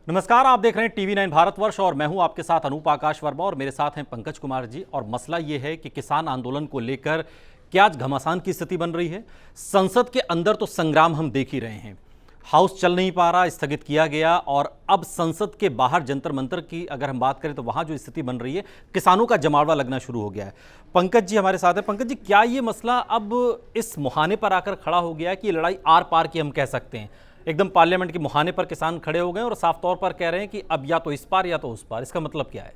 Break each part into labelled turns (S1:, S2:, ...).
S1: नमस्कार, आप देख रहे हैं टीवी 9 भारतवर्ष और मैं हूं आपके साथ अनूप आकाश वर्मा और मेरे साथ हैं पंकज कुमार जी। और मसला ये है कि किसान आंदोलन को लेकर क्या आज घमासान की स्थिति बन रही है। संसद के अंदर तो संग्राम हम देख ही रहे हैं, हाउस चल नहीं पा रहा, स्थगित किया गया, और अब संसद के बाहर जंतर मंतर की अगर हम बात करें तो वहां जो स्थिति बन रही है, किसानों का जमावड़ा लगना शुरू हो गया है। पंकज जी हमारे साथ है। पंकज जी, क्या ये मसला अब इस मुहाने पर आकर खड़ा हो गया है कि ये लड़ाई आर पार की हम कह सकते हैं? एकदम पार्लियामेंट के मुहाने पर किसान खड़े हो गए और साफ तौर पर कह रहे हैं कि अब या तो इस पार या तो उस पार। इसका मतलब क्या है?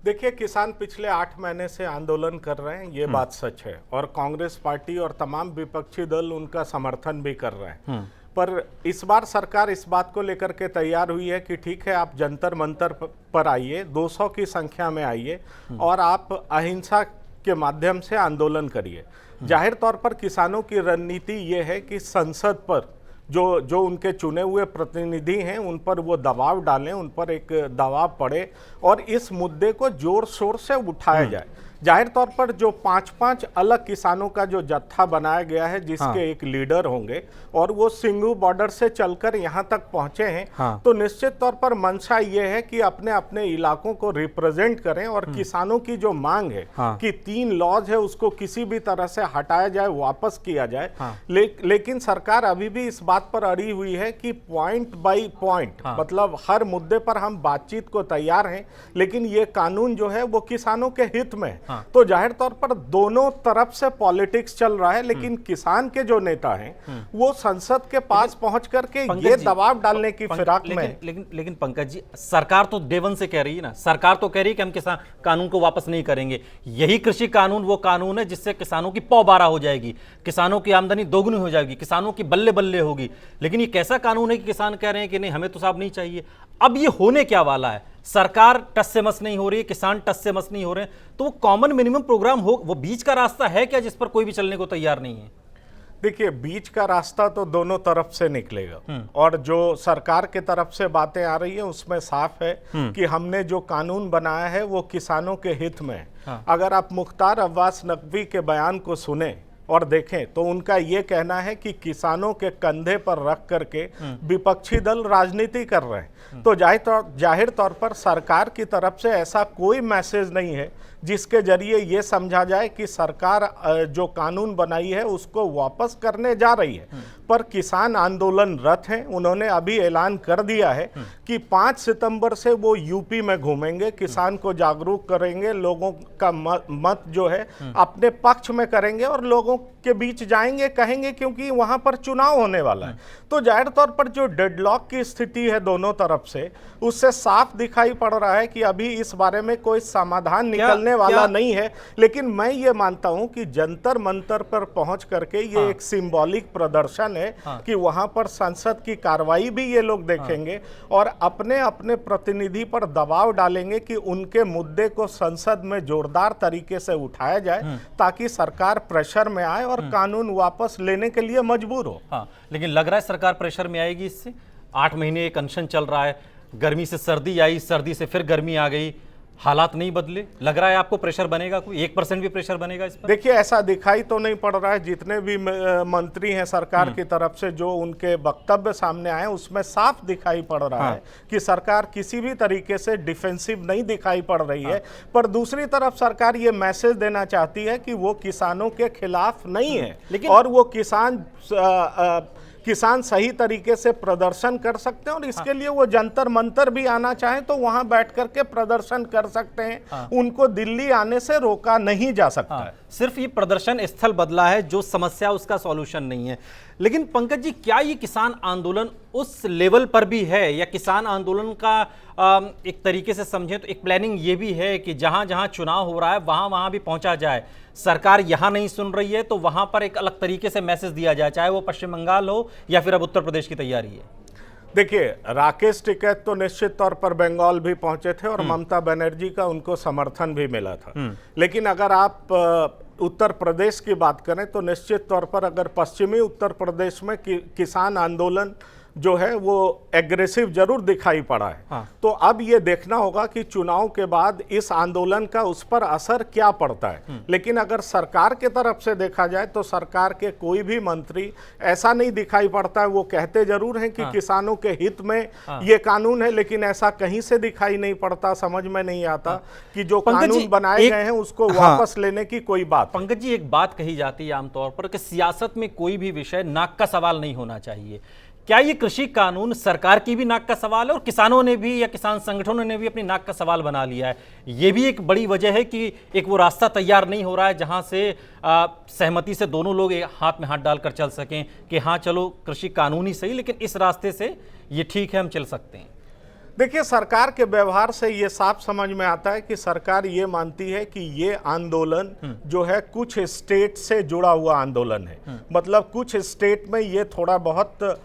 S2: देखिए, किसान पिछले 8 महीने से आंदोलन कर रहे हैं, ये बात सच है, और कांग्रेस पार्टी और तमाम विपक्षी दल उनका समर्थन भी कर रहे हैं। पर इस बार सरकार इस बात को लेकर के तैयार हुई है कि ठीक है, आप जंतर मंतर पर आइए, 200 की संख्या में आइए और आप अहिंसा के माध्यम से आंदोलन करिए। जाहिर तौर पर किसानों की रणनीति ये है कि संसद पर जो उनके चुने हुए प्रतिनिधि हैं उन पर वो दबाव डालें, उन पर एक दबाव पड़े और इस मुद्दे को जोर शोर से उठाया जाए। जाहिर तौर पर जो 5-5 अलग किसानों का जो जत्था बनाया गया है, जिसके एक लीडर होंगे और वो सिंघू बॉर्डर से चलकर यहाँ तक पहुंचे हैं, तो निश्चित तौर पर मंशा ये है कि अपने अपने इलाकों को रिप्रेजेंट करें और किसानों की जो मांग है कि 3 लॉज है उसको किसी भी तरह से हटाया जाए, वापस किया जाए। लेकिन सरकार अभी भी इस बात पर अड़ी हुई है कि पॉइंट बाई पॉइंट, मतलब हर मुद्दे पर हम बातचीत को तैयार हैं, लेकिन ये कानून जो है वो किसानों के हित में है। तो जाहिर तौर पर दोनों तरफ से पॉलिटिक्स चल रहा है, लेकिन किसान के जो नेता हैं वो संसद के पास पहुंच करके ये दबाव डालने की फिराक में।
S1: लेकिन पंकज जी, सरकार तो डे वन से कह रही है ना, सरकार तो कह रही है कि हम किसान कानून को वापस नहीं करेंगे। यही कृषि कानून वो कानून है जिससे किसानों की पौ बारह हो जाएगी, किसानों की आमदनी दोगुनी हो जाएगी, किसानों की बल्ले बल्ले होगी। लेकिन ये कैसा कानून है कि किसान कह रहे हैं कि नहीं, हमें तो साहब नहीं चाहिए। अब ये होने क्या वाला है? सरकार टस से मस नहीं हो रही, किसान टस से मस नहीं हो रहे, तो वो कॉमन मिनिमम प्रोग्राम हो, वो बीच का रास्ता है क्या जिस पर कोई भी चलने को तैयार नहीं है?
S2: देखिए, बीच का रास्ता तो दोनों तरफ से निकलेगा, और जो सरकार की तरफ से बातें आ रही है उसमें साफ है कि हमने जो कानून बनाया है वो किसानों के हित में है। अगर आप मुख्तार अब्बास नकवी के बयान को सुने और देखें तो उनका ये कहना है कि किसानों के कंधे पर रख करके विपक्षी दल राजनीति कर रहे हैं। तो जाहिर तौर पर सरकार की तरफ से ऐसा कोई मैसेज नहीं है जिसके जरिए ये समझा जाए कि सरकार जो कानून बनाई है उसको वापस करने जा रही है। पर किसान आंदोलनरत हैं, उन्होंने अभी ऐलान कर दिया है कि 5 सितंबर से वो यूपी में घूमेंगे, किसान को जागरूक करेंगे, लोगों का मत जो है अपने पक्ष में करेंगे और लोगों के बीच जाएंगे, कहेंगे, क्योंकि वहां पर चुनाव होने वाला है। तो जाहिर तौर पर जो डेडलॉक की स्थिति है दोनों तरफ से, उससे साफ दिखाई पड़ रहा है कि अभी इस बारे में कोई समाधान निकलने वाला नहीं है। लेकिन मैं ये मानता हूं कि जंतर मंतर पर पहुंच करके ये एक सिंबॉलिक प्रदर्शन है कि वहां पर संसद की कार्रवाई भी ये लोग देखेंगे और अपने अपने प्रतिनिधि पर दबाव डालेंगे कि उनके मुद्दे को संसद में जोरदार तरीके से उठाया जाए, ताकि सरकार प्रेशर में आए और कानून वापस लेने के लिए मजबूर हो।
S1: लेकिन लग रहा है सरकार प्रेशर में आएगी इससे। 8 महीने एक अनशन चल रहा है, गर्मी से सर्दी आई, सर्दी से फिर गर्मी आ गई, हालात नहीं बदले। लग रहा है आपको प्रेशर बनेगा, कोई 1% भी प्रेशर बनेगा इस पर?
S2: देखिए, ऐसा दिखाई तो नहीं पड़ रहा है। जितने भी मंत्री हैं सरकार की तरफ से, जो उनके वक्तव्य सामने आए उसमें साफ दिखाई पड़ रहा है कि सरकार किसी भी तरीके से डिफेंसिव नहीं दिखाई पड़ रही है। पर दूसरी तरफ सरकार ये मैसेज देना चाहती है कि वो किसानों के खिलाफ नहीं है, और वो किसान सही तरीके से प्रदर्शन कर सकते हैं, और इसके लिए वो जंतर मंतर भी आना चाहें तो वहां बैठ करके प्रदर्शन कर सकते हैं। उनको दिल्ली आने से रोका नहीं जा सकता है।
S1: सिर्फ ये प्रदर्शन स्थल बदला है, जो समस्या उसका सॉल्यूशन नहीं है। लेकिन पंकज जी, क्या ये किसान आंदोलन उस लेवल पर भी है, या किसान आंदोलन का एक तरीके से समझें तो एक प्लानिंग ये भी है कि जहां जहां चुनाव हो रहा है वहां वहां भी पहुंचा जाए? सरकार यहां नहीं सुन रही है तो वहां पर एक अलग तरीके से मैसेज दिया जाए, चाहे वो पश्चिम बंगाल हो या फिर अब उत्तर प्रदेश की तैयारी है।
S2: देखिए, राकेश टिकैत तो निश्चित तौर पर बंगाल भी पहुंचे थे और ममता बनर्जी का उनको समर्थन भी मिला था। लेकिन अगर आप उत्तर प्रदेश की बात करें तो निश्चित तौर पर अगर पश्चिमी उत्तर प्रदेश में किसान आंदोलन जो है वो एग्रेसिव जरूर दिखाई पड़ा है।
S1: हाँ।
S2: तो अब ये देखना होगा कि चुनाव के बाद इस आंदोलन का उस पर असर क्या पड़ता है। लेकिन अगर सरकार के तरफ से देखा जाए तो सरकार के कोई भी मंत्री ऐसा नहीं दिखाई पड़ता है, वो कहते जरूर हैं कि किसानों के हित में ये कानून है, लेकिन ऐसा कहीं से दिखाई नहीं पड़ता। समझ में नहीं आता कि जो कानून बनाए गए हैं उसको वापस लेने की कोई बात।
S1: पंकज जी, एक बात कही जाती है आमतौर पर कि सियासत में कोई भी विषय नाक का सवाल नहीं होना चाहिए। क्या ये कृषि कानून सरकार की भी नाक का सवाल है और किसानों ने भी या किसान संगठनों ने भी अपनी नाक का सवाल बना लिया है? ये भी एक बड़ी वजह है कि एक वो रास्ता तैयार नहीं हो रहा है जहां से सहमति से दोनों लोग हाथ में हाथ डालकर चल सकें कि हाँ चलो कृषि कानून ही सही, लेकिन इस रास्ते से ये ठीक है, हम चल सकते हैं।
S2: देखिए, सरकार के व्यवहार से ये साफ समझ में आता है कि सरकार ये मानती है कि ये आंदोलन जो है कुछ स्टेट से जुड़ा हुआ आंदोलन है। मतलब कुछ स्टेट में ये थोड़ा बहुत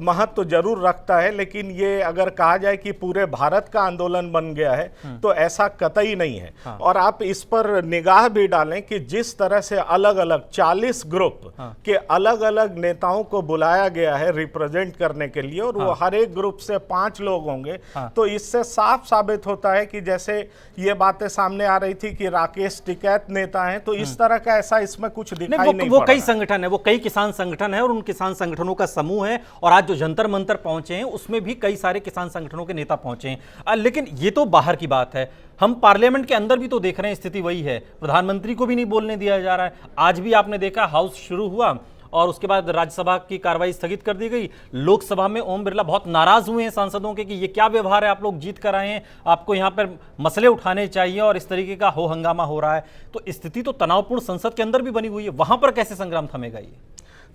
S2: महत्व जरूर रखता है, लेकिन ये अगर कहा जाए कि पूरे भारत का आंदोलन बन गया है तो ऐसा कतई नहीं है। और आप इस पर निगाह भी डालें कि जिस तरह से अलग अलग 40 ग्रुप के अलग अलग नेताओं को बुलाया गया है रिप्रेजेंट करने के लिए, और वो हर एक ग्रुप से 5 लोग होंगे, तो इससे साफ साबित होता है कि जैसे ये बातें सामने आ रही थी कि राकेश टिकैत नेता हैं, तो इस तरह का ऐसा इसमें कुछ दिखाई नहीं
S1: वो कई संगठन है, वो कई किसान संगठन है और उन किसान संगठनों का समूह है। और आज जो जंतर मंतर पहुंचे हैं उसमें भी कई सारे किसान संगठनों के नेता पहुंचे हैं। लेकिन ये तो बाहर की बात है, हम पार्लियामेंट के अंदर भी तो देख रहे हैं स्थिति वही है। प्रधानमंत्री को भी नहीं बोलने दिया जा रहा है। आज भी आपने देखा हाउस शुरू हुआ और उसके बाद राज्यसभा की कार्रवाई स्थगित कर दी गई। लोकसभा में ओम बिरला बहुत नाराज हुए हैं सांसदों के कि ये क्या व्यवहार है, आप लोग जीत कर आए हैं, आपको यहाँ पर मसले उठाने चाहिए और इस तरीके का हो हंगामा हो रहा है। तो स्थिति तो तनावपूर्ण संसद के अंदर भी बनी हुई है, वहां पर कैसे संग्राम थमेगा ये?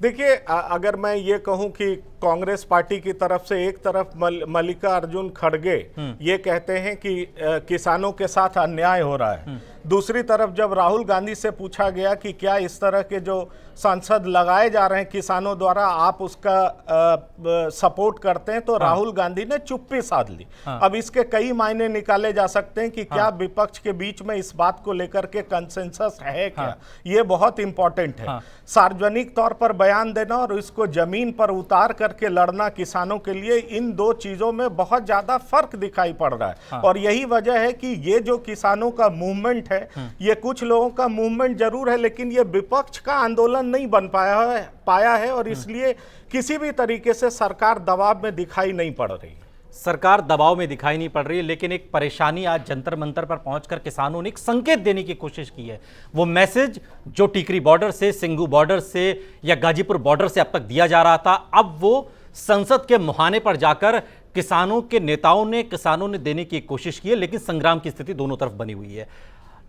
S2: देखिए, अगर मैं ये कहूं कि कांग्रेस पार्टी की तरफ से एक तरफ मल्लिकार्जुन खड़गे ये कहते हैं कि किसानों के साथ अन्याय हो रहा है, दूसरी तरफ जब राहुल गांधी से पूछा गया कि क्या इस तरह के जो सांसद लगाए जा रहे हैं किसानों द्वारा आप उसका सपोर्ट करते हैं, तो राहुल गांधी ने चुप्पी साध ली। अब इसके कई मायने निकाले जा सकते हैं कि क्या विपक्ष के बीच में इस बात को लेकर के कंसेंसस है क्या, ये बहुत इंपॉर्टेंट है। सार्वजनिक तौर पर बयान देना और इसको जमीन पर उतार करके लड़ना किसानों के लिए, इन दो चीजों में बहुत ज्यादा फर्क दिखाई पड़ रहा है। और यही वजह है कि ये जो किसानों का मूवमेंट है, ये कुछ लोगों का मूवमेंट जरूर है, लेकिन ये विपक्ष का आंदोलन नहीं बन पाया है और इसलिए किसी भी तरीके से सरकार दबाव में दिखाई नहीं पड़ रही।
S1: सरकार दबाव में दिखाई नहीं पड़ रही है, लेकिन एक परेशानी आज जंतर मंतर पर पहुंचकर किसानों ने एक संकेत देने की कोशिश की है। वो मैसेज जो टिकरी बॉर्डर से, सिंगू बॉर्डर से या गाजीपुर बॉर्डर से अब तक दिया जा रहा था, अब वो संसद के मुहाने पर जाकर किसानों के नेताओं ने, किसानों ने देने की कोशिश की है। लेकिन संग्राम की स्थिति दोनों तरफ बनी हुई है।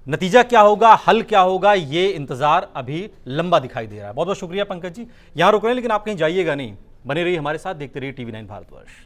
S1: नतीजा क्या होगा, हल क्या होगा, ये इंतजार अभी लंबा दिखाई दे रहा है। बहुत बहुत शुक्रिया पंकज जी, यहां रुक रहे हैं लेकिन आप कहीं जाइएगा नहीं, बने रहिए हमारे साथ, देखते रहिए TV9 भारतवर्ष।